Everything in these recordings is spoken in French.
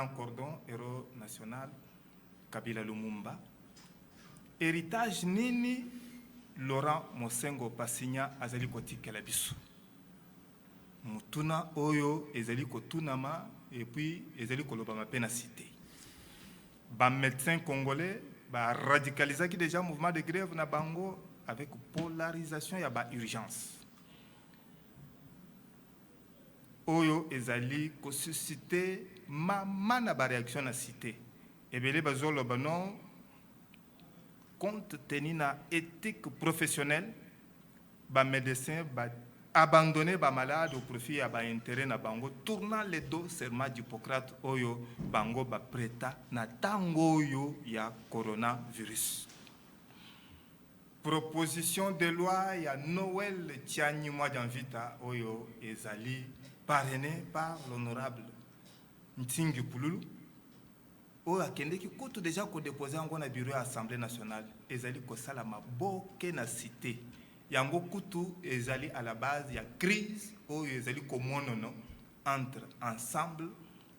grand cordon héros national Kabila Lumumba. Héritage nini Laurent Mosengo Pasinya azali kotikela biso. Mutuna oyo ezali kotunama et puis ezali kolobama pe na cité. Ba médecins congolais ba radicalisé qui déjà mouvement de grève na bango avec polarisation ya ba urgence. Oyo ezali ko susciter na ba réaction na cité. Ebele bazolo banon compte tenu na éthique professionnelle ba médecin ba abandonner ba malade au profit ya ba intérêt na bango tournant les dos serment d'Hippocrate oyo bango ba prêta na tango oyo ya coronavirus. Proposition de loi ya Noël Tiani Mwadjanvita oyo ezali parrainé par l'honorable Ntingi Pululu oyo akendeki kutu déjà ko déposer yango na bureau ya Assemblée nationale ezali ko sala maboke na cité yango kutu ezali à la base ya crise oyo ezali komonono entre ensemble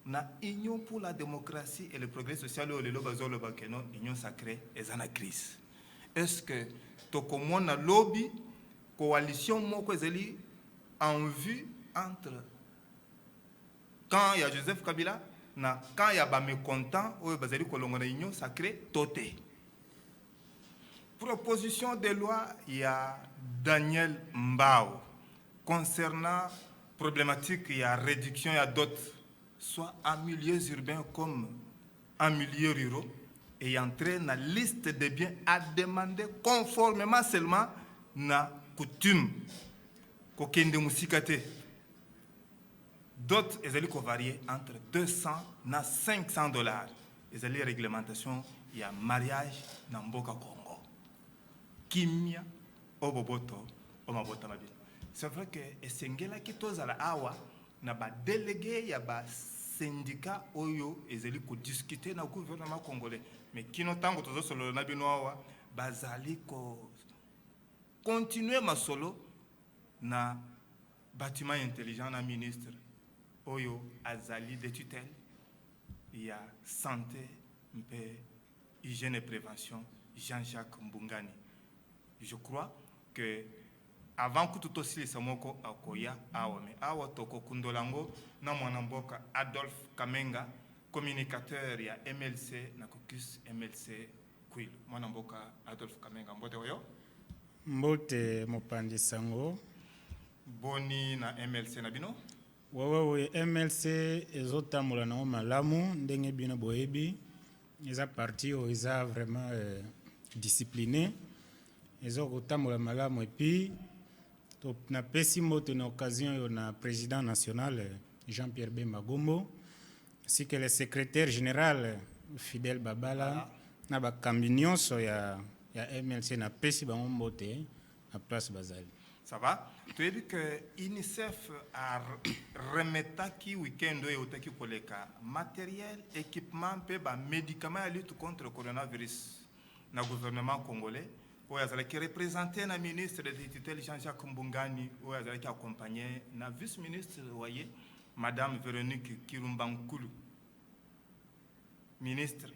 na union pour la démocratie et le progrès social oyo lelo bazolo bakeno union sacrée ezana crise. Est-ce que tokomona lobby coalition moko ezali en vue entre quand il y a Joseph Kabila na quand il y a ba mécontent oyo bazali kolongona union sacrée toté. Proposition de loi, il y a Daniel Mbao concernant problématique, il y a réduction, il y a d'autres, soit en milieux urbains comme en milieux ruraux, et entrer dans la liste des biens à demander conformément seulement na coutume kokende musikate. D'autres, ils allaient varier entre 200 et 500 $. Ils allaient réglementation, il y a mariage dans Mboka Congo. Kimia oboboto omabota mabili. C'est vrai que esengela kitozala awa na ba délégué ya ba syndicat oyo ezeli ko discuter na gouvernement congolais mais kino tango tozo solo na bino awa bazali ko continuer masolo na bâtiment intelligent na ministre oyo azali de tutelle il y a santé mpe hygiène et prévention Jean-Jacques Mbungani. Je crois que avant que tout aussi les samoko akoya awame awa toko kundolango na mwanamboka Adolphe Kamenga communicateur ya MLC na caucus MLC Kwilu. Mwanamboka Adolphe Kamenga mbote oyo mbote mopandi sango boni na MLC na bino wewe MLC ezotambola na malamu ndenge bino boyebi eza parti o eza vraiment discipliné. Ils ont retambola malamu et puis na pesi moto na occasion na président national Jean-Pierre Bemba Gombo ainsi que le secrétaire général Fidel Babala na ba kambinyoso ya MLC na pesi ba mbote na place Bazali. Ça va? Tu as dit que UNICEF a remetaki week-end oyo otaki koleka matériel, équipement pe ba médicaments à lutte contre le coronavirus na gouvernement congolais. Qui représentait la ministre de tutelle Jean-Jacques Mbungani, qui accompagnait la vice-ministre, Madame Véronique Kirumbankulu, ministre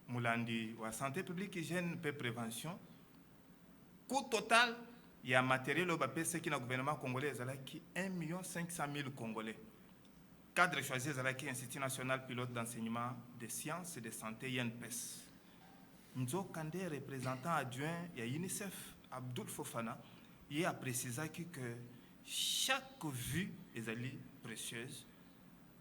Moulandi, wa santé publique, hygiène et prévention. Coût total, il y a matériel au BAPC qui est le gouvernement congolais, qui 1 500 000 Congolais. Cadre choisi, qui Institut national pilote d'enseignement des sciences et de santé, INPES. Nzo Kande, représentant adjoint de UNICEF, Abdul Fofana, il a précisé que chaque vue est précieuse,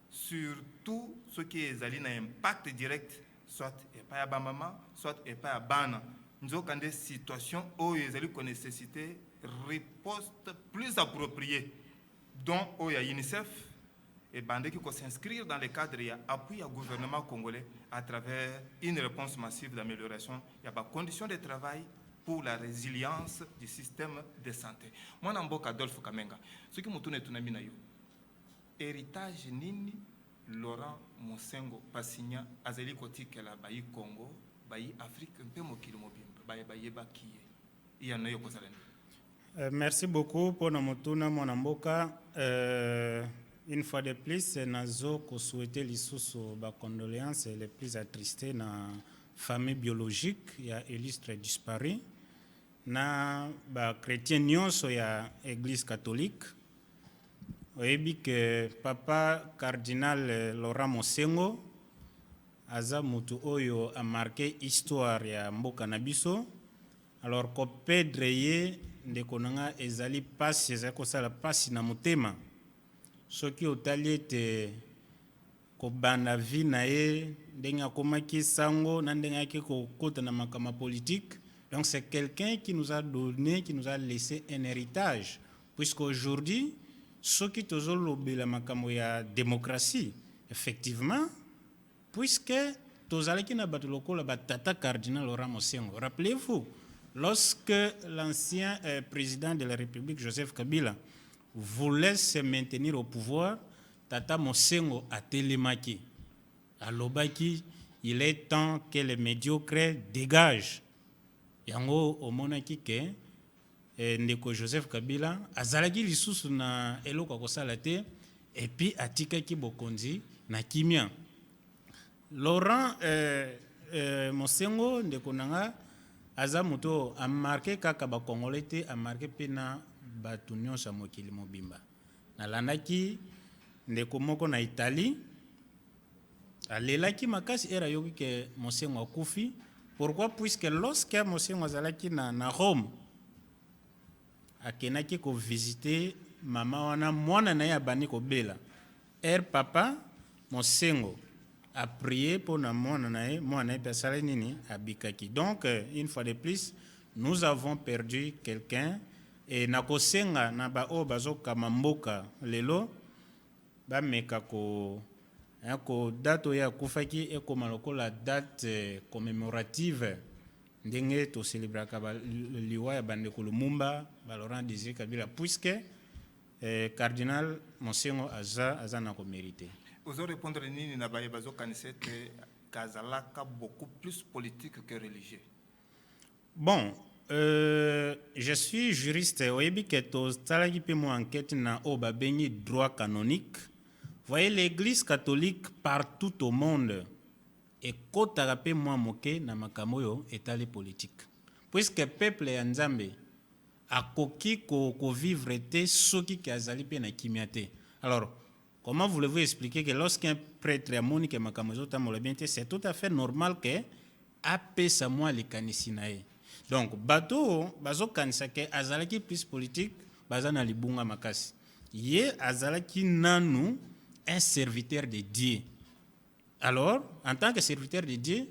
surtout ce qui est un impact direct, soit et pas à maman, soit et pas à bana. Nzo Kande, situation où il y a une nécessité riposte plus appropriée, dont il y a UNICEF et bandé qui s'inscrire dans le cadre et appuyer au gouvernement congolais à travers une réponse massive d'amélioration. Il y a des conditions de travail pour la résilience du système de santé. Moi, je suis Adolphe Kamenga. Ce qui me tourne héritage nini Laurent Mosengo Pasinya azeli kotika la bayi Congo, bayi Afrique, un peu mokili mobimba, bayi bakiye. Il y en a eu. Merci beaucoup pour notre mon amboka. Une fois de plus, nazo ko souhaiter lisusu ba condoléances les plus attristées na famille biologique ya illustre disparu na ba chrétien nyonso ya église catholique. Oyebi que papa cardinal Laurent Mosengo aza mutu oyo a marqué histoire ya mboka na biso. Alors ko pedre ye ndeko nanga ezali pasi ezali kosala pasi na motema soki otali ete kobanda vi na ye ndenge akomaki sango na ndenge ayaki kokota na makama politique. Donc c'est quelqu'un qui nous a donné, qui nous a laissé un héritage, puisqu'aujourd'hui soki tozolobela makambo ya démocratie, effectivement, puisque tozalaki na bato lokola batata cardinal Laurent Mosengo. Rappelez-vous, lorsque l'ancien président de la République, Joseph Kabila, voulait se maintenir au pouvoir, Tata Mosengo a télémaqué. À l'Obaki, il est temps que les médiocres dégagent. Yango omonaki ke ndeko Joseph Kabila azalaki lisusu na eloko kosala te et puis atikaki bokonzi na kimia. Laurent Mosengo ndeko nanga aza moto a marqué kaka ba congolais te a marqué pena batu nyonso mokili mobimba. Nalandaki ndeko moko na Italie alelaki makasi era yoki ke Mosengo akufi. Pourquoi? Puisque lorsque Mosengo azalaki na Rome akenaki ko visiter mama wana mwana na ye abandi kobela. Papa Mosengo a prié pour na mwana na ye pesala nini abikaki. Donc une fois de plus nous avons perdu quelqu'un et nakosenga na ba o bazoka mamboka lelo ba meka ko date ya kufaki ekoma lokola date commémorative ndenge to célébraka liwa ya bandeko Lumumba ba Laurent Désiré Kabila puisque cardinal Mosengo aza na ko mérité. Vous allez répondre nini na baye bazokanisa que Kazalaka beaucoup plus politique que religieux. Bon, je suis juriste. Oyebi que tozalaki pe mo enquête na o ba bengi droit canonique. Voyez, l'église catholique partout au monde est kotaka pe moi moke na makambo yo etali politique. Puisque peuple ya Nzambe akoki ko vivre te soki ki azali pe na kimia te. Alors, comment voulez-vous expliquer que lorsqu'un prêtre amoni ke makambo zo tamola bien te, c'est tout à fait normal que apesa moi le kanisinae. Donc, bato bazo kanisa ke azalaki plus politique, bazana libunga makasi. Ye azalaki nanu un serviteur de Dieu. Alors, en tant que serviteur de Dieu,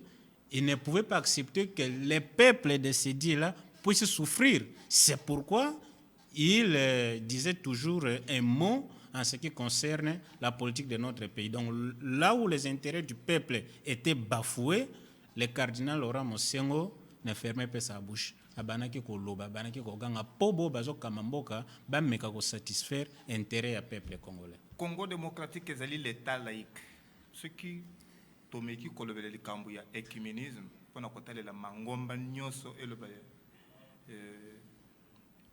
il ne pouvait pas accepter que les peuples de ces dieux-là puissent souffrir. C'est pourquoi il disait toujours un mot en ce qui concerne la politique de notre pays. Donc, là où les intérêts du peuple étaient bafoués, le cardinal Laurent Mosengo ne fermait pas sa bouche. Abanaki ko loba, abanaki ko ganga pobo bazo kamamboka, ba meka ko satisfaire intérêt du peuple congolais. Congo démocratique ezali l'état laïque. Ce qui tomeki kolobele likambo ya écuménisme pona kotalela mangomba nyonso eloba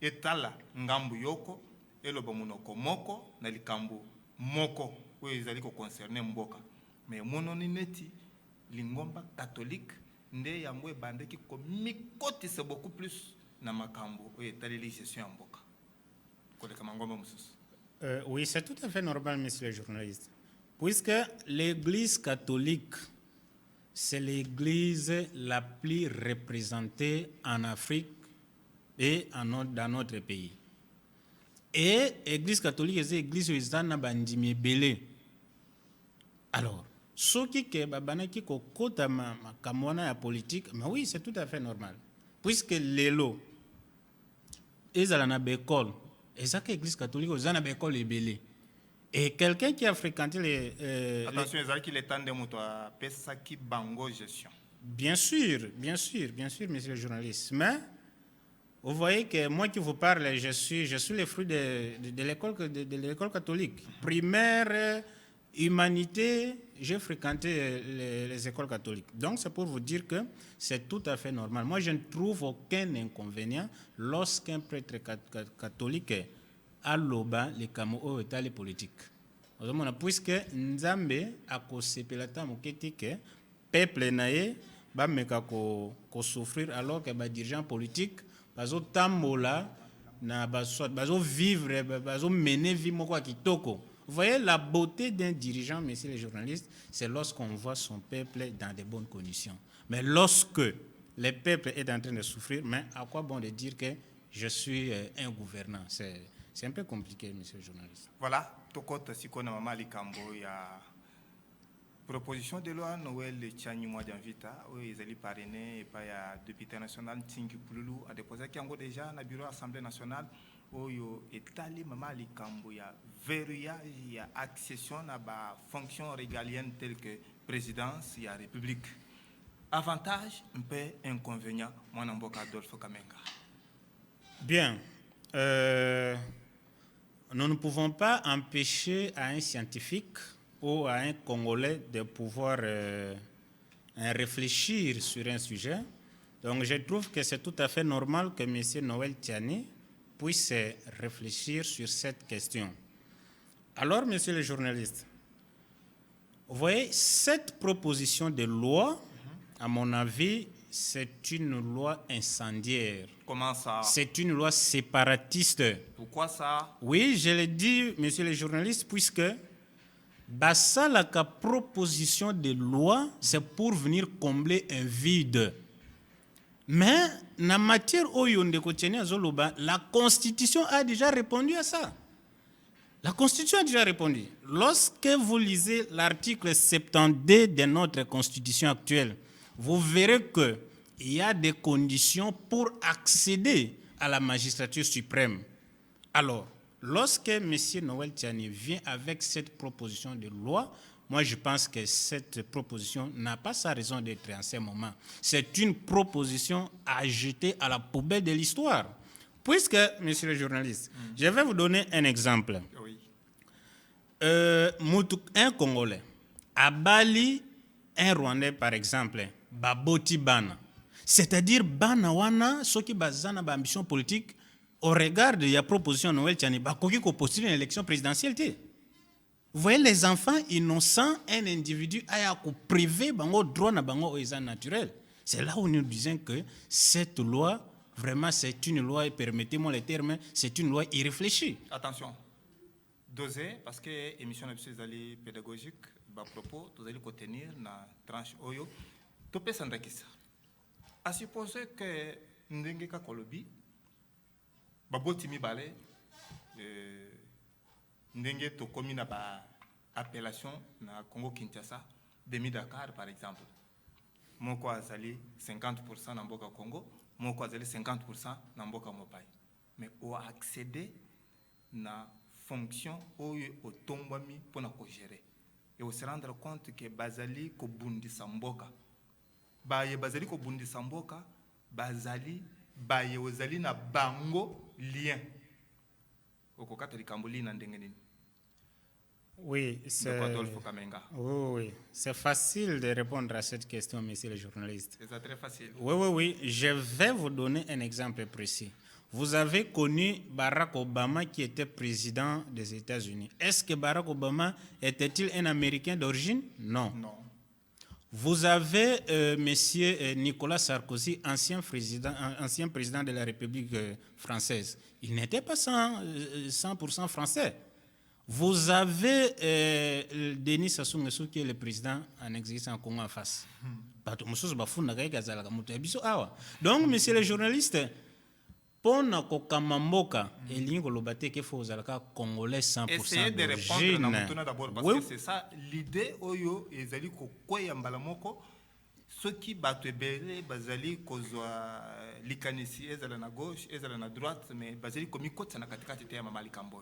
etala ngambu yoko eloba monoko moko na likambo moko oyo ezali ko concerner mboka. Mais mononi neti lingomba catholique nde yango ebandeki ko mikotisa beaucoup plus na makambo oyo etaleli gestion ya mboka. Koleka mangomba mususu. Oui, c'est tout à fait normal, monsieur le journaliste. Puisque l'église catholique, c'est l'église la plus représentée en Afrique et dans notre pays. Et l'église catholique, c'est l'église où ils ont bandimi belé. Alors, ce qui est babanaki ko kota makamwana ya politique, mais oui, c'est tout à fait normal. Puisque les lots, ils ont une école. Et ça que l'église catholique aux ana école est belé. Et quelqu'un qui a fréquenté les attention, ils ont qui les temps de moto à pesa qui bango gestion. Bien sûr, monsieur le journaliste. Mais vous voyez que moi qui vous parle, je suis le fruit de l'école catholique. Primaire, humanité, j'ai fréquenté les écoles catholiques. Donc c'est pour vous dire que c'est tout à fait normal. Moi je ne trouve aucun inconvénient lorsqu'un prêtre catholique a l'oba les camo état les politiques. puisque Nzambe a kosepela ta moketi ke peuple na ye ba meka ko souffrir alors que ba dirigeants politiques bazo tambola na bazo vivre bazo mener vie moko kitoko. Vous voyez la beauté d'un dirigeant, messieurs les journalistes, c'est lorsqu'on voit son peuple dans de bonnes conditions. Mais lorsque le peuple est en train de souffrir, mais à quoi bon de dire que je suis un gouvernant? C'est un peu compliqué, monsieur le journaliste. Voilà, Tokota Sikona Mama Likambo, il y a proposition de loi Noël Tchani Mouadjanvita, où ils allaient parrainer, et pas il y a député national Tinki Pouloulou a déposé qui déjà dans le bureau de l'Assemblée nationale, où il y a Mama Likambo, il y a verrouillage, il y a accession à la fonction régalienne telle que présidence, il y a république. Avantage, un peu inconvénient, mon amboka Adolphe Kamenga. Bien. Nous ne pouvons pas empêcher à un scientifique ou à un Congolais de pouvoir réfléchir sur un sujet. Donc je trouve que c'est tout à fait normal que M. Noël Tchani puisse réfléchir sur cette question. Alors, messieurs les journalistes, vous voyez, cette proposition de loi, à mon avis, c'est une loi incendiaire. Comment ça? C'est une loi séparatiste. Pourquoi ça? Oui, je l'ai dit, messieurs les journalistes, puisque la proposition de loi, c'est pour venir combler un vide. Mais, en matière la Constitution a déjà répondu à ça. La Constitution a déjà répondu. Lorsque vous lisez l'article 72 de notre Constitution actuelle, vous verrez qu'il y a des conditions pour accéder à la magistrature suprême. Alors, lorsque M. Noël Tchani vient avec cette proposition de loi, moi je pense que cette proposition n'a pas sa raison d'être en ce moment. C'est une proposition à jeter à la poubelle de l'histoire. Puisque, monsieur le journaliste, je vais vous donner un exemple. Oui. Un Congolais, à Bali, un Rwandais par exemple, baboti bana. C'est-à-dire bana wana soki bazana ba ambition politique au regard de la proposition Noël Tchani bakoki ko postuler une élection présidentielle. Vous voyez les enfants innocents, un individu a ko privé bango droit na bango oisa naturel. C'est là où nous disons que cette loi vraiment c'est une loi, et permettez-moi le terme, c'est une loi irréfléchie. Attention. Dosé parce que émission de pédagogique à propos vous allez contenir na tranche oyo to pesa ndakisa à supposer que ndenge ka kolobi baboti mibale ndenge to komi na ba appellation na Congo Kinshasa demi Dakar par exemple moko azali 50% na mboka Congo moko azali 50% na mboka Mopai mais o accéder na fonction au tombami pour na gérer et on se rendre compte que bazali ko bundi samboka baye bazali ko bundi samboka bazali baye ozali na bango lien oko katolika mbuli na ndenge nini. Oui, c'est facile de répondre à cette question, monsieur le journaliste. C'est très facile. Oui, je vais vous donner un exemple précis. Vous avez connu Barack Obama qui était président des États-Unis. Est-ce que Barack Obama était-il un Américain d'origine? Non. Non. Vous avez monsieur Nicolas Sarkozy, ancien président de la République française. Il n'était pas 100% français. Vous avez Denis Sassou Nguesso qui est le président en exercice en Congo en face. Donc, monsieur le journaliste, pona kokamamboka elingo lobate ke fozalaka congolais 100%. Essayez de répondre na mutuna d'abord parce que c'est ça l'idée oyo ezali ko koya mbala moko soki bato ebele bazali kozwa likanisi ezala na gauche ezala na droite mais bazali komi kotsa na katikati te ya mama likambo.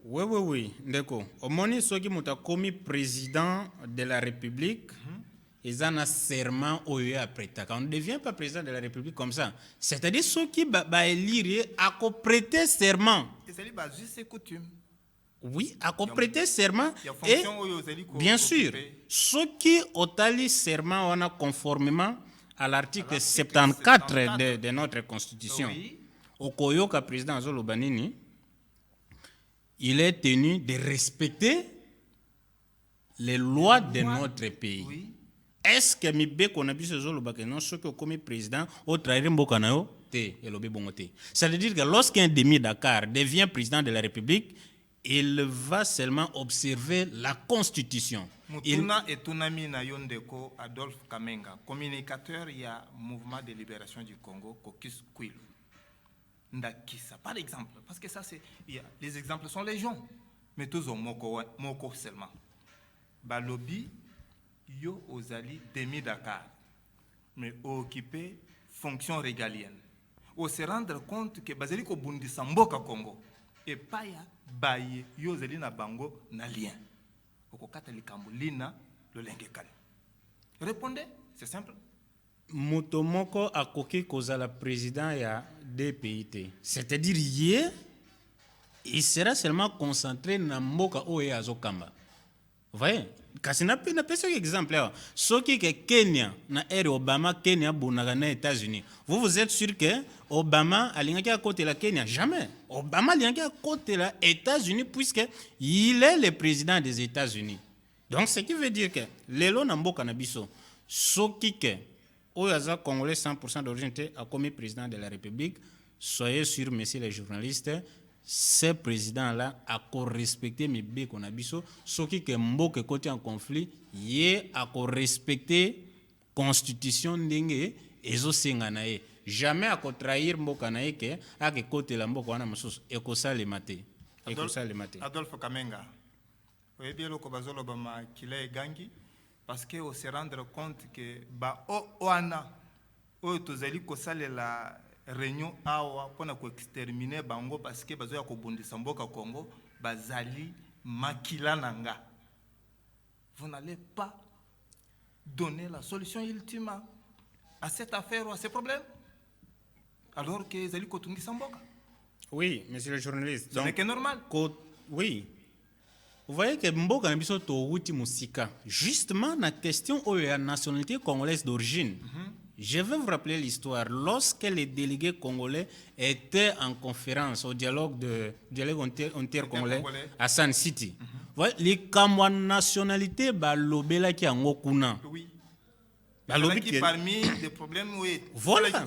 Oui, ndeko. Omoni soki muta komi président de la République. Ils ont un serment au après. On ne devient pas président de la République comme ça. C'est-à-dire ceux qui élire à prêter serment. C'est coutume. Oui, à prêter serment. Et bien sûr, ceux qui ont serment on a conformément à l'article 74 de notre Constitution. Au Koyoka président Zolo Banini, il est tenu de respecter les lois de notre pays. Oui. Est-ce que mibe qu'on a vu ce jour que non ce que comme président au trahir mboka na yo te elobi bongo te. Ça veut dire que lorsqu'un demi Dakar devient président de la République, il va seulement observer la Constitution. Mutuna etunami na yondeko Adolphe Kamenga, communicateur il y a Mouvement de libération du Congo, Caucus Kwilu. Ndakisa, par exemple, parce que ça c'est, les exemples sont légion, mais tous ont moko seulement. Balobi yo ozali demi Dakar, mais occupé fonction régalienne. O se rendre compte que bazali ko bundisa mboka Congo et pas ya baye yo ozali na bango na lien. Okokata likambo lina lolengekani. Répondez, c'est simple. Mutomoko akoki kozala président ya DPIT. C'est-à-dire hier, il sera seulement concentré na mboka oye azokamba. Vous voyez? Kasi na pesa exemple là. Soki que Kenya na ere Obama Kenya bonaka na États-Unis. Vous êtes sûr que Obama alingaki à côté la Kenya? Jamais. Obama alingaki à côté la États-Unis puisque il est le président des États-Unis. Donc ce qui veut dire que lelo na mboka na biso soki que oyaza congolais 100% d'origine a commis président de la République, soyez sûrs messieurs les journalistes, ce président-là a respecté mes bé qu'on a biso, ce qui est mboke côté en conflit, yé a respecté constitution ndenge ezo senganae. Jamais a trahir mboka nae ke a ke côté la mboka wana mosusu ekosa le maté. Ekosa le maté. Adolphe Kamenga. Oui bien le kobazolo bama kila gangi parce que on se rendre compte que ba oana o tozali kosala la réunion awa pona ko exterminer bango parce que bazo ya ko bundisa mboka Congo bazali makila nanga. Vous n'allez pas donner la solution ultime à cette affaire ou à ces problèmes alors que zali ko tungisa mboka. Oui, monsieur le journaliste. Ce n'est que normal. Oui. Vous voyez que mboka na biso to wuti musika justement la question de la nationalité congolaise d'origine. Je vais vous rappeler l'histoire. Lorsque les délégués congolais étaient en conférence au dialogue intercongolais à San City, les Kamwa nationalité balobela ki ango kuna. Oui. Qui parmi les problèmes oui. Voilà.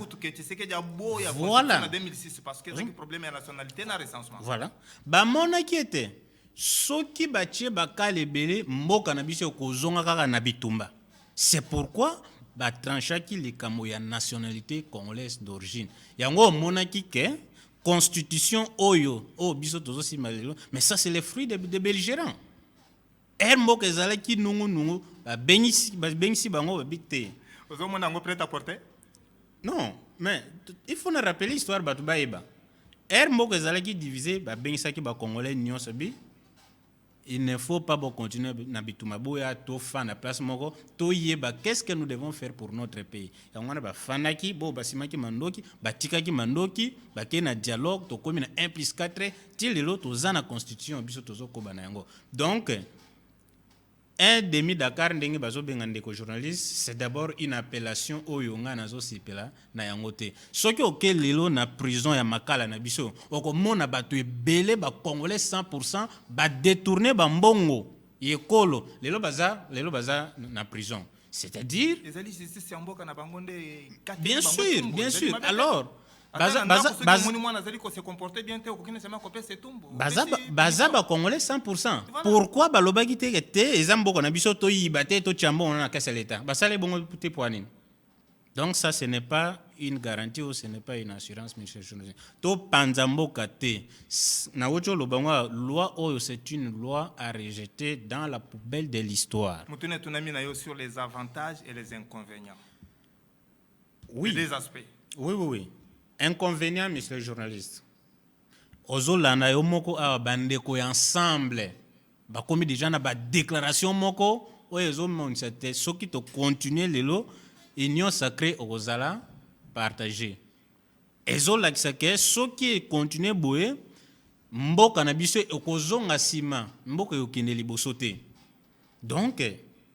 Voilà. En 2006 parce que le problème est la nationalité na recensement. Voilà. Ba mona qui était soki batie bakale belé mboka na biso kozonga kaka na bitumba. C'est pourquoi ba tranchaki les kamo ya nationalité congolaise d'origine. Yango monaki ke constitution oyo o biso tozo simalelo mais ça c'est le fruit des belligérants. Mboka ezalaki nungu ba bengisi bango ba bité. Ozo mona ngo prêt à porter? Non, mais il faut nous rappeler l'histoire batu baeba. Mboka ezalaki divisé ba bengisaki ba congolais nyonso bi. Il ne faut pas continuer na bituma boya to fa na place moko to yeba qu'est-ce que nous devons faire pour notre pays. Yango na ba fanaki bo basimaki mandoki batikaki mandoki ba ke na dialogue to komi na 1+4 ti lelo to za na constitution biso tozo koba na yango. Donc un demi Dakar ndenge bazo benga ndeko journaliste, c'est d'abord une appellation oyo nga nazo sipela na yangote. Soki oke lelo na prison ya makala na biso, okomona bato ebele ba congolais 100% ba détourner ba mbongo yekolo lelo baza na prison. C'est-à-dire bien sûr. Alors baza ba congolais 100%. Pourquoi balobaki te ezamboko na biso to yibate to chambo na kasa l'État. Basale bongo te poanine. Donc ça ce n'est pas une garantie ou ce n'est pas une assurance monsieur journaliste. To panzamboka te na ocho lobango loi oyo c'est une loi à rejeter dans la poubelle de l'histoire. Mutune tunami na yo sur les avantages et les inconvénients. Oui. Les aspects. Oui. Inconvénient, monsieur le journaliste. Ozolanda yo moko a bandeko ensemble. Ba komi déjà na ba déclaration moko oyezo monsete soki to continuer lelo union sacrée ozala partager. Ezola kisake soki continuer boye mboka na biso ekozonga sima mboka yokende liboso te. Donc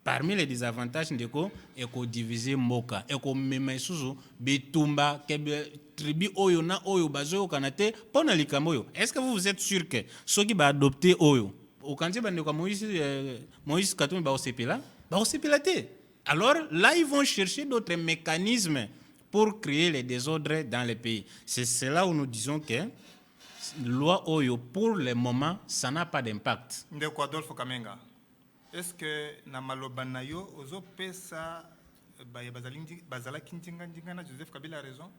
parmi les désavantages ndeko eko diviser mboka eko mema isuzu bitumba kebe tribu oyo na oyo bazo kanate pona likambo oyo. Est-ce que vous êtes sûr que ceux qui va adopter oyo okanzi bandeko Moïse Katumbi baosepela te. Alors là ils vont chercher d'autres mécanismes pour créer les désordres dans le pays. C'est là où nous disons que loi Oyo pour le moment ça n'a pas d'impact. Ndeko Adolphe Kamenga, est-ce que na maloba na yo ozo pesa bazala kintinga na Joseph Kabila a raison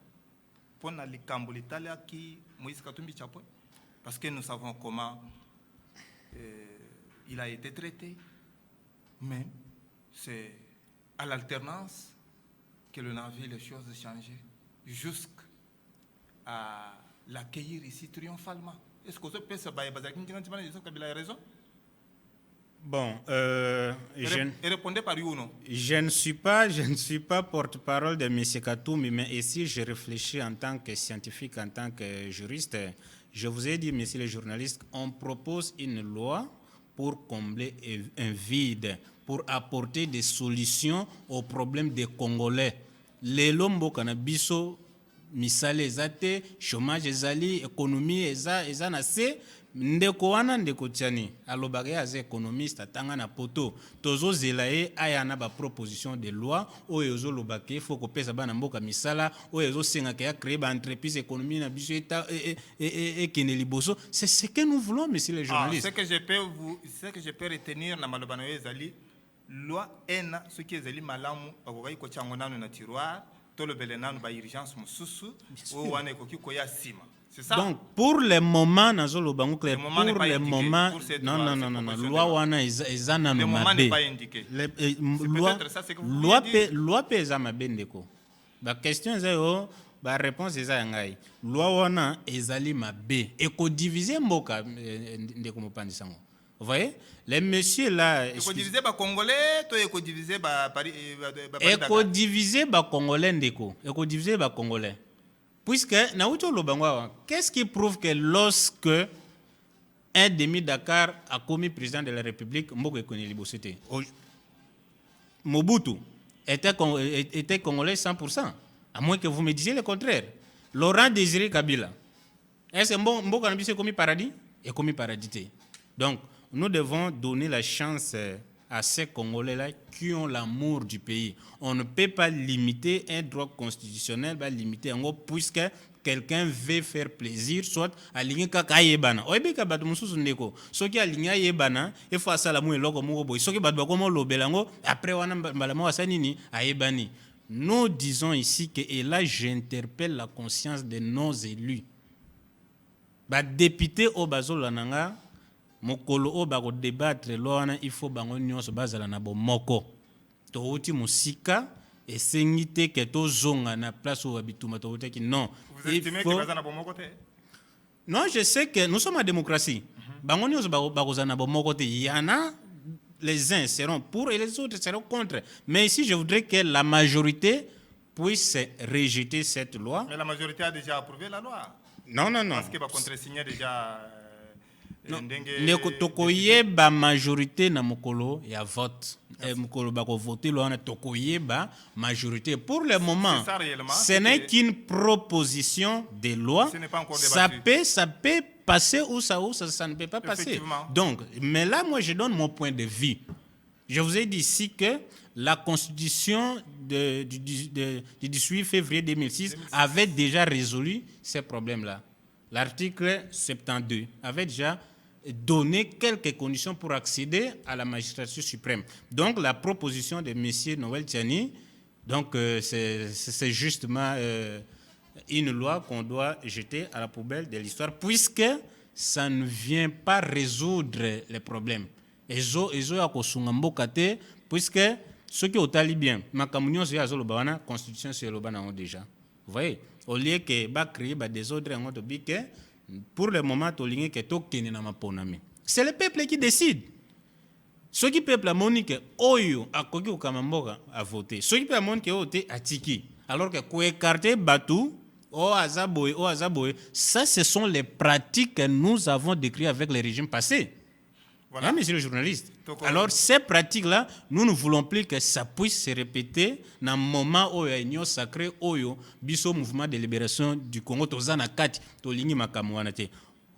pour na likambo l'Italie qui Moïse Katumbi Chapo, parce que nous savons comment il a été traité, mais c'est à l'alternance que l'on a vu les choses changer jusqu'à l'accueillir ici triomphalement. Est-ce que vous pensez que Joseph Kabila a raison? Bon, répondez par oui ou non. Je ne suis pas porte-parole de M. Katumbi, mais ici je réfléchis en tant que scientifique, en tant que juriste. Je vous ai dit, messieurs les journalistes, on propose une loi pour combler un vide, pour apporter des solutions aux problèmes des Congolais. Les lombo canabiso, misale ezate, chômage ezali, économie ezanase, ndeko wana ndeko tiani. Alobage aze économiste atanga na poto. Tozo zelae ayana ba proposition de loi oyo zo lobake faut ko pesa bana mboka misala oyo zo senga ke créer ba entreprise économie na biso eta et keneliboso. C'est ce que nous voulons, messieurs les journalistes. Ce que je peux retenir na malobano ezali loi ena ce qui ezali malamu bakokai ko chango nanu na tiroir to lobele nanu ba urgence mususu o wana ekoki ko ya sima. Ça? Donc, pour le moment, pour le moment, non, loi wana ezana no mabe. Loi pe ezama bendeko. Ba question ezao, ba réponse eza ngai. Loi wana ezali mabe. Eko diviser mboka ndeko mopandi sango. Vous voyez? Les messieurs là, eko diviser ba congolais, to eko diviser ba eko diviser ba congolais ndeko. Eko diviser ba congolais. Puisque, qu'est-ce qui prouve que lorsque un demi-Dakar a commis président de la République, Mobutu était congolais 100%, à moins que vous me disiez le contraire. Laurent Désiré Kabila, est-ce que Mboka Nabi s'est commis paradis? Et commis paradis. Donc, nous devons donner la chance à ces Congolais-là qui ont l'amour du pays. On ne peut pas limiter un droit constitutionnel, limiter en gros, puisque quelqu'un veut faire plaisir, soit aligner kaka yebana. Oebeka batu mususu ndeko. Soki aligner yebana, il faut asalamu eloko moko boy. Soki batu bakomo lobelango, après wana balamo wasanini ayebani. Nous disons ici que, et là j'interpelle la conscience de nos élus. Ba député au bazolananga, mokolo o bako débattre loana il faut bango nyonso bazala na bomoko to uti musika esengite ke to zonga na place o babituma to uti non. Vous estimez que bazala na bomoko te? Non, je sais que nous sommes en démocratie. Bango nyonso bako zana bomoko te. Il y en a, les uns seront pour et les autres seront contre. Mais ici je voudrais que la majorité puisse rejeter cette loi. Mais la majorité a déjà approuvé la loi. Non. Parce que va contresigner déjà. Ndeko tokoyeba majorité na mokolo ya vote. Mokolo bako voter loana tokoyeba majorité. Pour le moment, ce n'est qu'une proposition de loi. Ça peut passer ou ça ne peut pas passer. Donc, mais là moi je donne mon point de vue. Je vous ai dit ici que la constitution du 18 février 2006 avait déjà résolu ces problèmes-là. L'article 72 avait déjà donné quelques conditions pour accéder à la magistrature suprême. Donc la proposition de M. Noël Tiani, donc c'est justement une loi qu'on doit jeter à la poubelle de l'histoire, puisque ça ne vient pas résoudre les problèmes. Puisque ceux qui ont bien, ma communion c'est la constitution c'est le déjà. Vous voyez, au lieu que va créer des ordres en autre que pour le moment c'est le peuple qui décide. Ceux qui peuple monique oyo akoki okamamboka a voter. Ceux qui peuple monique ote atiki. Alors que ko écarter batu o azaboy, ça ce sont les pratiques que nous avons décrites avec les régimes passés. Voilà. Hein, monsieur le journaliste. Alors, ces pratiques-là, nous ne voulons plus que ça puisse se répéter dans le moment où il y a une sacrée, où il y a mouvement de libération du Congo.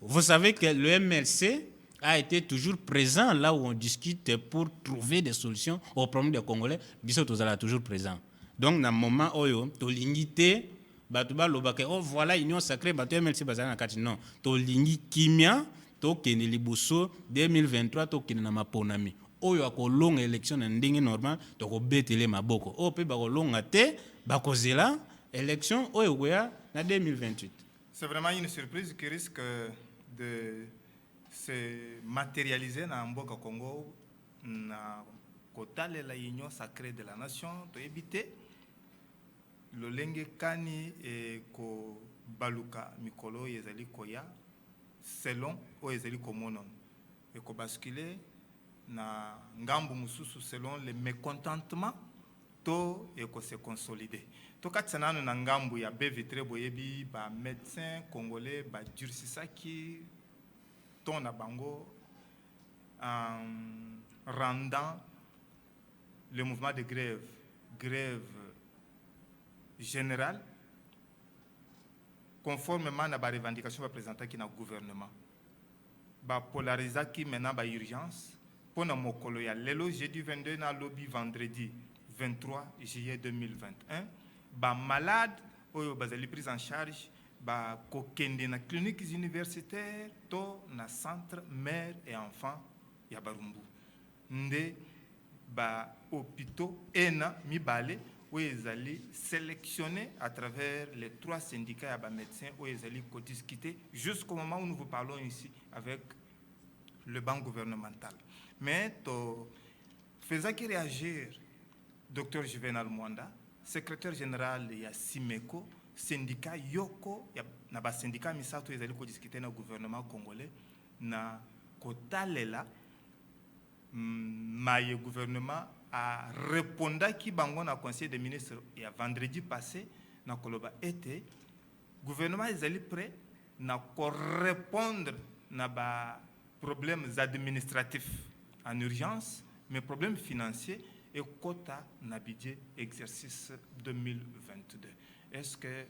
Vous savez que le MLC a été toujours présent là où on discute pour trouver des solutions aux problèmes des Congolais. Biso tozala toujours présent. Donc, dans le moment où to l'unité, batuba lobake, oh voilà, union sacrée, batu MLC bazana kati non. To lingi kimia, to kene liboso 2023 to kene na maponami. Oyo akolonga élection na ndenge normal, to ko betele maboko. O pe bakolonga te, bakozela élection oyo goya na 2028. C'est vraiment une surprise qui risque de se matérialiser dans Mboka Congo, na kotale la union sacrée de la nation, to éviter le lenge kani et ko baluka mikolo yezali koya selon o yezali komonon et ko basculer na ngambu mususu selon le mécontentement to et ko se consolider. To katsanano na ngambu ya bevitre boyebi ba médecin congolais ba dursisaki ton na bango en rendant le mouvement de grève générale conformément à la revendication présentée qui na gouvernement ba polariser qui maintenant ba urgence pour na mokolo ya lelo jeudi 22 na lobby vendredi 23 juillet 2021 ba malade oyo bazali prise en charge ba kokende na cliniques universitaires to na centre mère et enfant ya Barumbu nde ba hôpitaux ena mibale où ils allaient sélectionner à travers les 3 syndicats de médecins où ils allaient discuter jusqu'au moment où nous vous parlons ici avec le banc gouvernemental. Mais faisant qu'il réagir Dr Juvenal Mwanda, secrétaire général de Simeko, syndicat Yoko, na ba syndicat misato ils allaient discuter dans le gouvernement congolais na kotalela le gouvernement a répondu qui bango na conseil des ministres et à vendredi passé na koloba été gouvernement est prêt na ko répondre na ba problèmes administratifs en urgence mais problèmes financiers et quota na budget exercice 2022. Est-ce que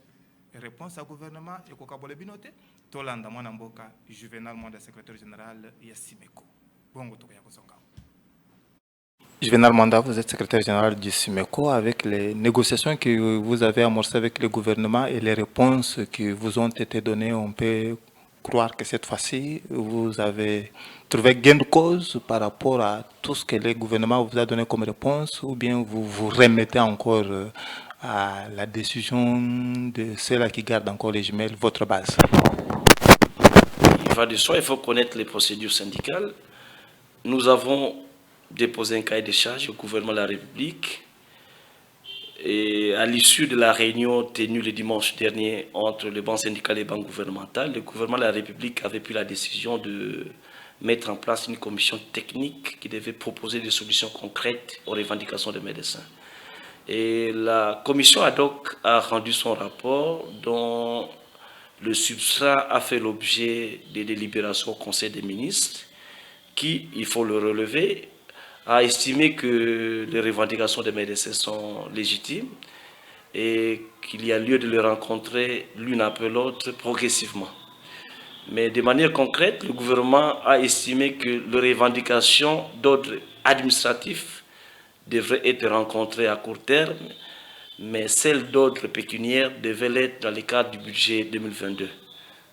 réponse à gouvernement et ko kabole binote tolanda mwana mboka Juvenal Mwanda secrétaire général ya Simeko bongo to ya kozonga. Juvenal Mwanda, vous êtes secrétaire général du SIMECO. Avec les négociations que vous avez amorcées avec le gouvernement et les réponses qui vous ont été données, on peut croire que cette fois-ci, vous avez trouvé gain de cause par rapport à tout ce que le gouvernement vous a donné comme réponse, ou bien vous vous remettez encore à la décision de ceux-là qui gardent encore les jumelles, votre base? Il va de soi, il faut connaître les procédures syndicales. Nous avons déposé un cahier de charge au gouvernement de la République et à l'issue de la réunion tenue le dimanche dernier entre le banc syndical et le banc gouvernemental, le gouvernement de la République avait pris la décision de mettre en place une commission technique qui devait proposer des solutions concrètes aux revendications des médecins. Et la commission ad hoc a rendu son rapport dont le substrat a fait l'objet des délibérations au Conseil des ministres qui, il faut le relever, a estimé que les revendications des médecins sont légitimes et qu'il y a lieu de les rencontrer l'une après l'autre progressivement. Mais de manière concrète, le gouvernement a estimé que les revendications d'ordre administratif devraient être rencontrées à court terme, mais celles d'ordre pécuniaire devaient l'être dans le cadre du budget 2022.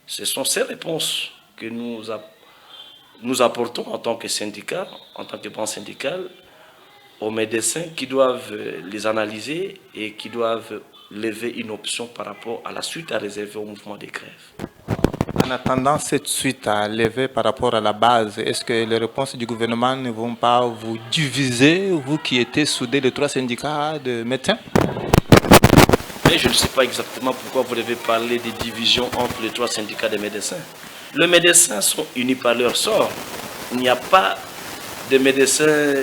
Ce sont ces réponses que nous apportons en tant que syndicat, en tant que banc syndical, aux médecins qui doivent les analyser et qui doivent lever une option par rapport à la suite à réserver au mouvement des grèves. En attendant cette suite à lever par rapport à la base, est-ce que les réponses du gouvernement ne vont pas vous diviser, vous qui étiez soudés les 3 syndicats de médecins? Mais je ne sais pas exactement pourquoi vous devez parler de division entre les 3 syndicats de médecins. Les médecins sont unis par leur sort. Il n'y a pas de médecins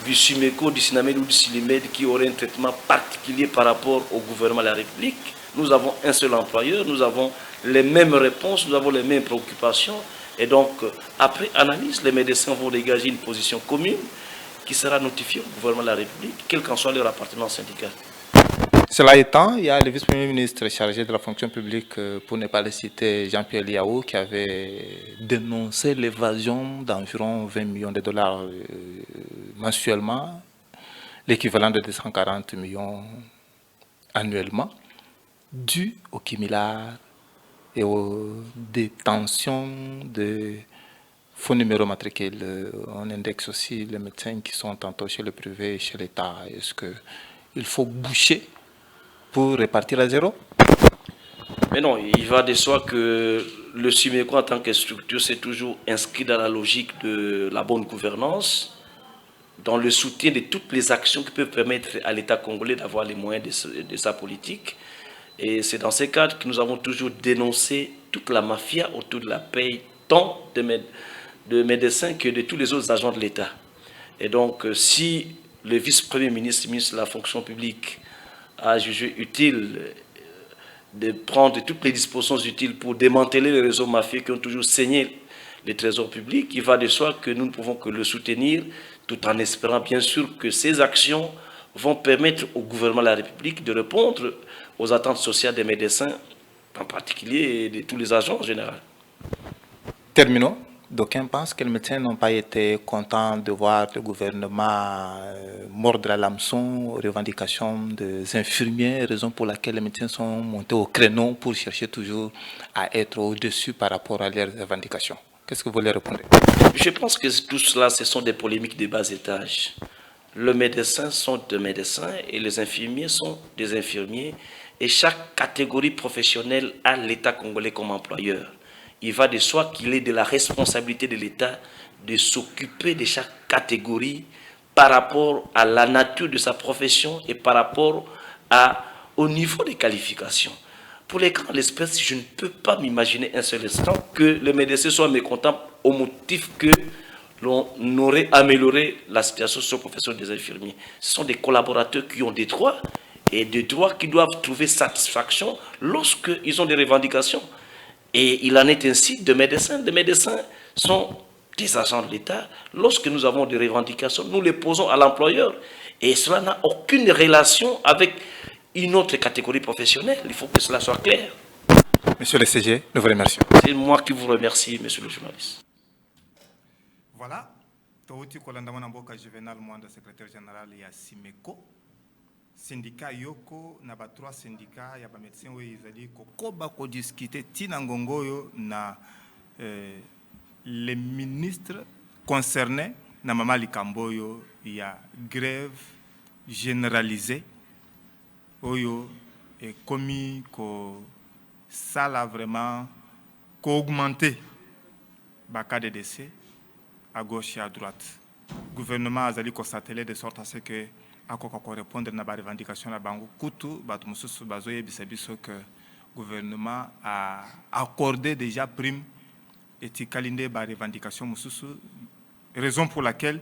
du SIMECO, du SINAMED ou du SILIMED qui auraient un traitement particulier par rapport au gouvernement de la République. Nous avons un seul employeur, nous avons les mêmes réponses, nous avons les mêmes préoccupations. Et donc, après analyse, les médecins vont dégager une position commune qui sera notifiée au gouvernement de la République, quelle qu'en soit leur appartenance syndicale. Cela étant, il y a le vice-premier ministre chargé de la fonction publique, pour ne pas le citer, Jean-Pierre Liao, qui avait dénoncé l'évasion d'environ 20 millions de dollars mensuellement, l'équivalent de 240 millions annuellement, dû au cumulard et aux détentions de faux numéros matricules. On indexe aussi les médecins qui sont tantôt chez le privé et chez l'État. Est-ce qu'il faut boucher pour répartir à zéro? Mais non, il va de soi que le SIMECO en tant que structure s'est toujours inscrit dans la logique de la bonne gouvernance, dans le soutien de toutes les actions qui peuvent permettre à l'État congolais d'avoir les moyens de sa politique. Et c'est dans ces cadres que nous avons toujours dénoncé toute la mafia autour de la paye, tant de médecins que de tous les autres agents de l'État. Et donc, si le vice-premier ministre, ministre de la fonction publique, a jugé utile de prendre toutes les dispositions utiles pour démanteler les réseaux mafieux qui ont toujours saigné les trésors publics, il va de soi que nous ne pouvons que le soutenir, tout en espérant bien sûr que ces actions vont permettre au gouvernement de la République de répondre aux attentes sociales des médecins, en particulier, et de tous les agents en général. Terminons. D'aucuns pensent que les médecins n'ont pas été contents de voir le gouvernement mordre à l'hameçon aux revendications des infirmiers, raison pour laquelle les médecins sont montés au créneau pour chercher toujours à être au-dessus par rapport à leurs revendications. Qu'est-ce que vous leur répondez? Je pense que tout cela, ce sont des polémiques de bas étage. Les médecins sont des médecins et les infirmiers sont des infirmiers. Et chaque catégorie professionnelle a l'État congolais comme employeur. Il va de soi qu'il est de la responsabilité de l'État de s'occuper de chaque catégorie par rapport à la nature de sa profession et par rapport au niveau des qualifications. Pour les cas l'espèce, je ne peux pas m'imaginer un seul instant que le médecin soit mécontent au motif que l'on aurait amélioré la situation socio-professionnelle des infirmiers. Ce sont des collaborateurs qui ont des droits et des droits qui doivent trouver satisfaction lorsqu'ils ont des revendications. Et il en est ainsi de médecins. Les médecins sont des agents de l'État. Lorsque nous avons des revendications, nous les posons à l'employeur. Et cela n'a aucune relation avec une autre catégorie professionnelle. Il faut que cela soit clair. Monsieur le CG, nous vous remercions. C'est moi qui vous remercie, monsieur le journaliste. Voilà. Touti Kolandamana Mboka Juvenal Mwanda, secrétaire général ya SIMECO. Syndicat yoko na ba 3 syndicats ya ba médecins oyo ezali kokoba ko discuter tina ngongoyo na les ministres concernés na mama likamboyo ya grève généralisée oyo et commis ko sala vraiment ko augmenter ba cas de décès à gauche et à droite. Gouvernement azali ko s'atteler de sorte à ce que akoka ko répondre na ba revendication na bango kutu batu mususu bazoye bisabiso que gouvernement a accordé déjà prime et tikalinde ba revendication mususu, raison pour laquelle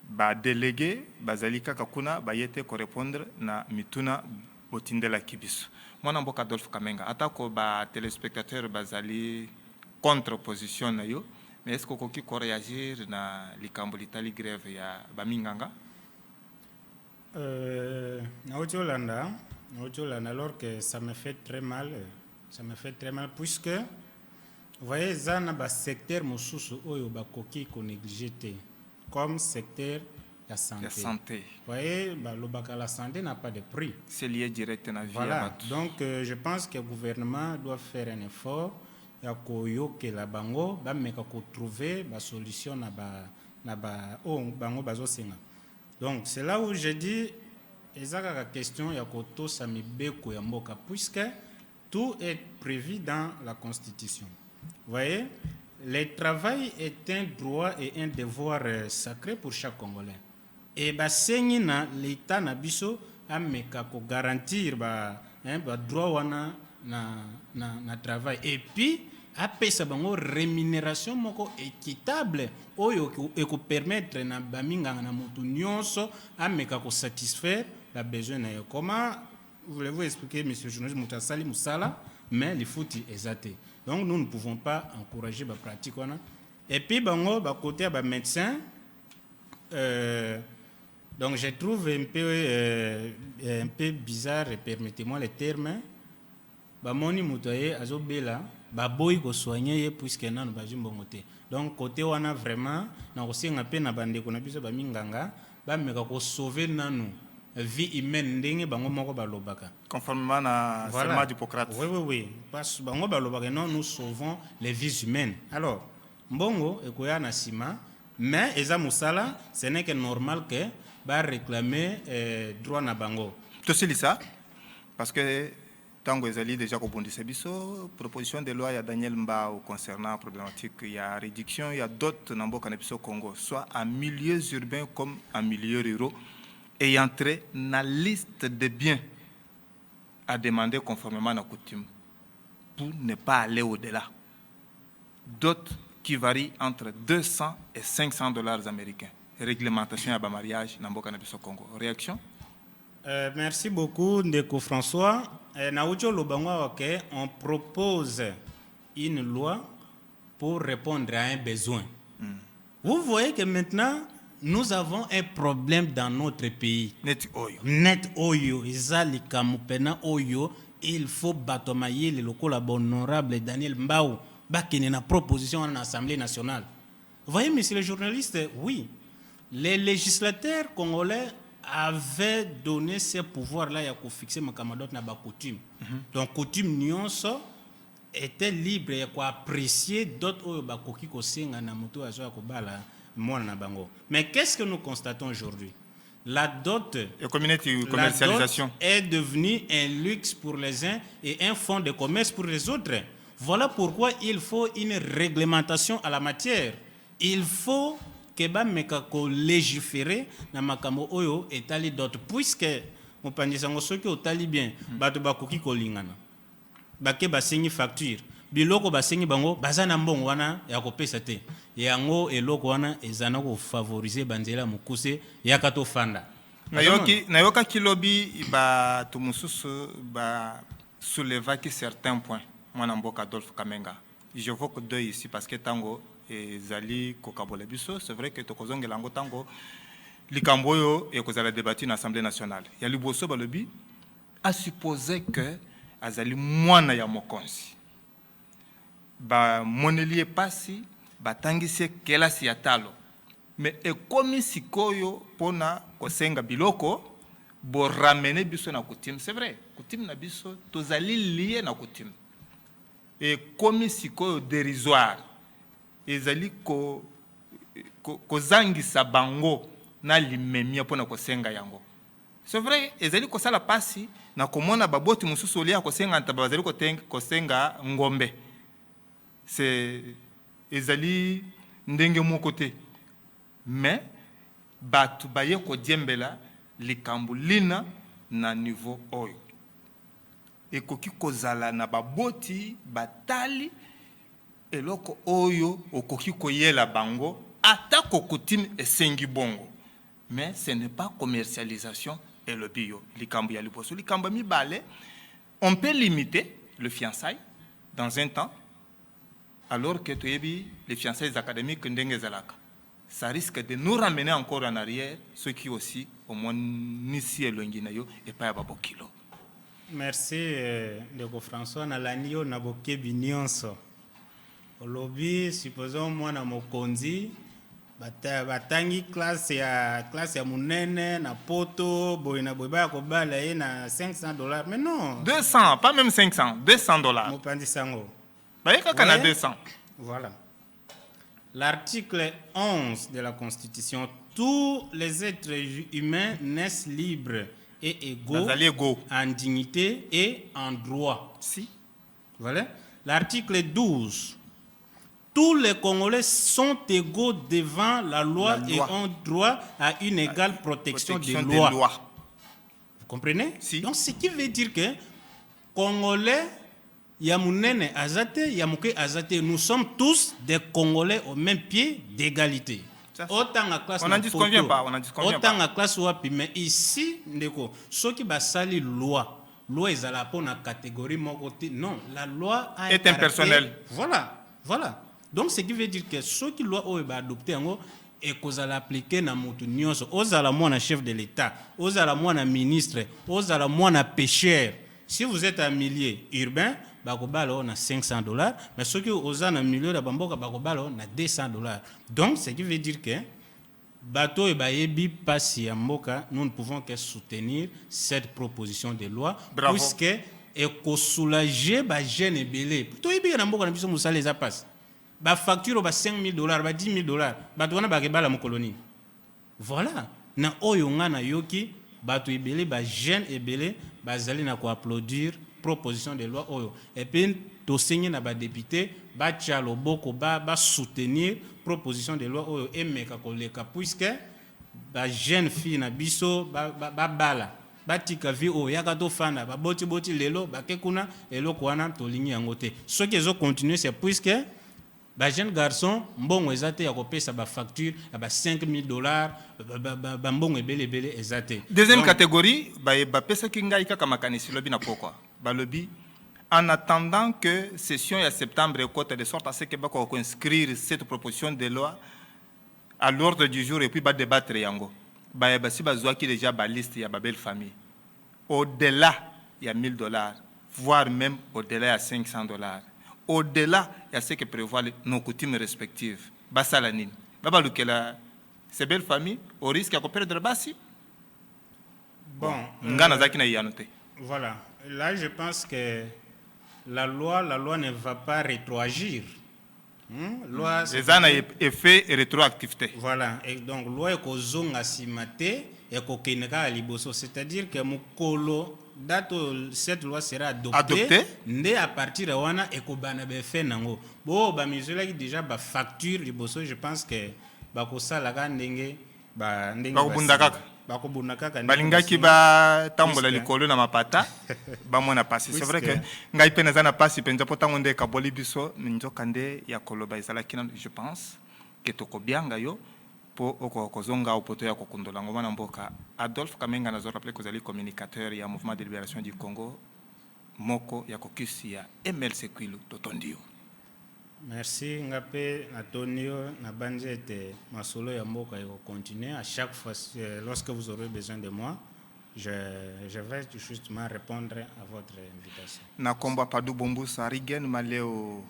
ba délégué bazalika kakuna ba yete ko répondre na mituna botindela kibiso. Mwana mboka Adolphe Kamenga atako ba téléspectateurs bazali contre position na yo, mais est-ce qu'on peut réagir na likambo litali grève ya baminganga? Naotolanda, alors que ça me fait très mal, puisque vous voyez, zana ba secteur mususu oyo bakoki ko négligé comme secteur la santé. Vous voyez, la santé n'a pas de prix. C'est lié direct à la vie. Voilà, donc je pense que le gouvernement doit faire un effort pour que la bango ba meka ko trouver ba solution na ba bango bazo senga. Donc c'est là où je dis la question ya koto samibeko ya mboka, puisque tout est prévu dans la Constitution. Vous voyez, le travail est un droit et un devoir sacré pour chaque Congolais. Et basengi na l'État na biso ameka ko garantir ba droit wana na travail. Et puis apesa bango rémunération moko équitable oyo eko permettre na baminga na mutu nyonso ameka ko satisfaire la besoin na yo. Comment voulez-vous expliquer, monsieur le journaliste, mutasali musala mais les fouti exaté. Donc nous ne pouvons pas encourager la pratique. Et puis bango ba côté ba médecin Donc je trouve un peu bizarre, et permettez-moi le terme, bamoni mutoye azobela baboyi ko soigner puisque nanu bajimbongo te. Donc côté wana vraiment na kosenga pe na bandeko na biso baminganga bameka ko sauver nanu vie humaine ndenge bango moko balobaka. Conformément à serment d'Hippocrate. Oui. Parce que bango balobaka non, nous sauvons les vies humaines. Alors mbongo ekoya na sima, mais eza musala, ce n'est que normal que ba réclamer droit na bango. Tout c'est ça parce que tango ezali déjà kobondisa biso proposition de loi ya Daniel Mbao concernant la problématique, il y a réduction, il y a d'autres dans le biso Congo, soit en milieux urbains comme en milieux ruraux, et entrer dans la liste de biens à demander conformément à la coutume pour ne pas aller au-delà. D'autres qui varient entre 200 et 500 dollars américains. Réglementation à mariage dans le Congo. Réaction? Merci beaucoup, Ndeko François. On propose une loi pour répondre à un besoin. Vous voyez que maintenant, nous avons un problème dans notre pays. Net oyo. Net oyo. Il faut batomayer le local honorable Daniel Mbao. Bakene na proposition en Assemblée nationale. Vous voyez, monsieur le journaliste, oui, les législateurs congolais avaient donné ces pouvoirs-là pour fixer ma camarade na ba coutume. Donc, coutume nyonso était libre et quoi apprécier d'autres ba koki ko senga na moto azo ko bala mona na bango. Mais qu'est-ce que nous constatons aujourd'hui? La dot, commercialisation est devenue un luxe pour les uns et un fonds de commerce pour les autres. Voilà pourquoi il faut une réglementation à la matière. Il faut que bamekako légiférer na makambo oyo etali dot, puisque mon pandisango soki otali bien bato bakoki kolingana bake basengi facture biloko basengi bango bazana mbongo wana ya kopesa te yango eloko wana ezana ko favoriser banzela mukuse yakato fanda nayoka kilobi ba tumususu ba souleva ki certains points mwana mboka Adolphe Kamenga. J'évoque deux ici parce que tango et Zali Kokabole Biso, c'est vrai que Tokozong Lango Tango, Likamboyo et Kozala débattu dans l'Assemblée nationale. Yali Bosso Balobi a supposé que Azali Mwana ya Mokonsi. Ba Monelie Passi, ba Tangise Kelasi Yatalo. Mais et comme Sikoyo Pona Kosenga Biloko, bo ramener Biso na coutume, c'est vrai, coutume na Biso, Tozali lié na coutume. Et comme Sikoyo dérisoire. Ezali ko zangisa bango na limemia pona kosenga yango. C'est vrai, ezali ko sala pasi na komona baboti mususu olia kosenga ntaba bazali kosenga ngombe. C'est ezali ndenge moko te. Mais batu baye ko diembela likambu lina na niveau oyo. Ekoki kozala na baboti batali eloko oyo okoki koyela bango atako coutume esengi bongo, mais ce n'est pas commercialisation et le bio likambo ya liboso likambo mibale. On peut limiter le fiançailles dans un temps alors que toyebi les fiançailles académiques ndenge zalaka, ça risque de nous ramener encore en arrière, ce qui aussi au moins nisi elongi na yo et pas ya babokilo. Merci Ndeko François na lanio na bokebi nyonso. Lobby, supposons moi na mokonzi batangi classe ya munene na poto boina boba ko bala na $500, mais non 200, pas même 500, $200 mopandi sango bayeka kana 200. Voilà, l'article 11 de la Constitution: tous les êtres humains naissent libres et égaux en dignité et en droit. Si. Voilà, l'article 12: tous les Congolais sont égaux devant la loi et ont droit à une égale protection des lois. Vous comprenez? Si. Donc, ce qui veut dire que Congolais, Yamunene Azate, Yamuke Azate, nous sommes tous des Congolais au même pied d'égalité. Autant à classe, on n'en disconvient pas. Autant à classe wapi, mais ici, ndeko, ceux qui basali loi est à la catégorie mon côté. Non, la loi est impersonnelle. Voilà. Donc, ce qui veut dire que ceux qui loi ont adopté, et kozala appliqué na mutu nyonso ozala mwana chef de l'État ozala mwana ministre ozala mwana pêcheur. Si vous êtes un milieu urbain bakobala on a $500 mais ceux qui oza na milieu de bamboka bakobala on a $200. Donc ce qui veut dire que bateau et bayebi pasi ya mboka, nous ne pouvons que soutenir cette proposition de loi. Bravo. Puisque et ko soulager ba jeune ebele to yebi na mboka na biso musala eza passe ba facture ba $5,000 ba $10,000 bato wana bakebala mu colonie. Voilà na oyo nga na yoki bato ebele ba jeune ebele bazali na ko applaudir proposition de loi oyo et puis to signer na ba député ba tia loboko ba soutenir proposition de loi oyo emeka koleka puisque ba jeune fille na biso ba bala batika vi oyo yaka to fana ba boti lelo ba kekuna eloko wana to lingi yango te. Ce qui zo continuer c'est puisque ba jeune garçon mbongo ezate ya kopesa ba facture ya ba $5,000 ba mbongo ebele ezate. Deuxième catégorie ba pesa kinga kaka makanisi lobi na pourquoi ba lobi en attendant que session ya septembre écoute de sorte à ce que bako inscrire cette proposition de loi à l'ordre du jour et puis ba débattre yango ba si bazwa ki déjà ba liste ya ba belle famille au-delà il y a $1,000 voire même au-delà il y a $500 au-delà il y a ce que prévoit nos coutumes respectives ba salanine ba lukela ces belles familles au risque de perdre basi bon ngana zaki na yanote. Voilà, là je pense que la loi ne va pas rétroagir. Loi, les ans effet et rétroactivité. Voilà, et donc loi est kozonga simate et kokeneka à liboso, c'est-à-dire que mukolo date cette loi sera adoptée ndé à partir de wana et kobana be fait nango. Bon ba misela qui déjà ba facture liboso, je pense que ba kosala ka ndenge ba ndenge ba balingaki ba tambola likolo na mapata ba mona pasi. C'est vrai que ngai pe na pasi penza potango nde ka boli biso nzokande ya koloba ezala kina, je pense que tokobianga yo po okozonga opoto ya kokundola ngoma na mboka. Adolphe Kamenga na zo rappeler que vous communicateur ya mouvement de libération du Congo moko ya caucus ya MLC Kwilu totondio. Merci Ngapé Antonio Nabanjete Masolo ya mboka et continuer à chaque fois lorsque vous aurez besoin de moi je vais justement répondre à votre invitation. Na komba Padou Bombusa Rigen Maleo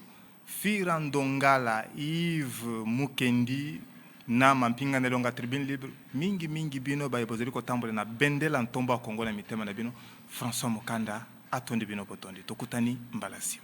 Firandongala Yves Mukendi na mampinga nelonga tribune libre mingi bino ba ebozeli ko tambola na bendela ntomba Kongo na mitema na bino François Mokanda atondi bino potondi tokutani mbalasi.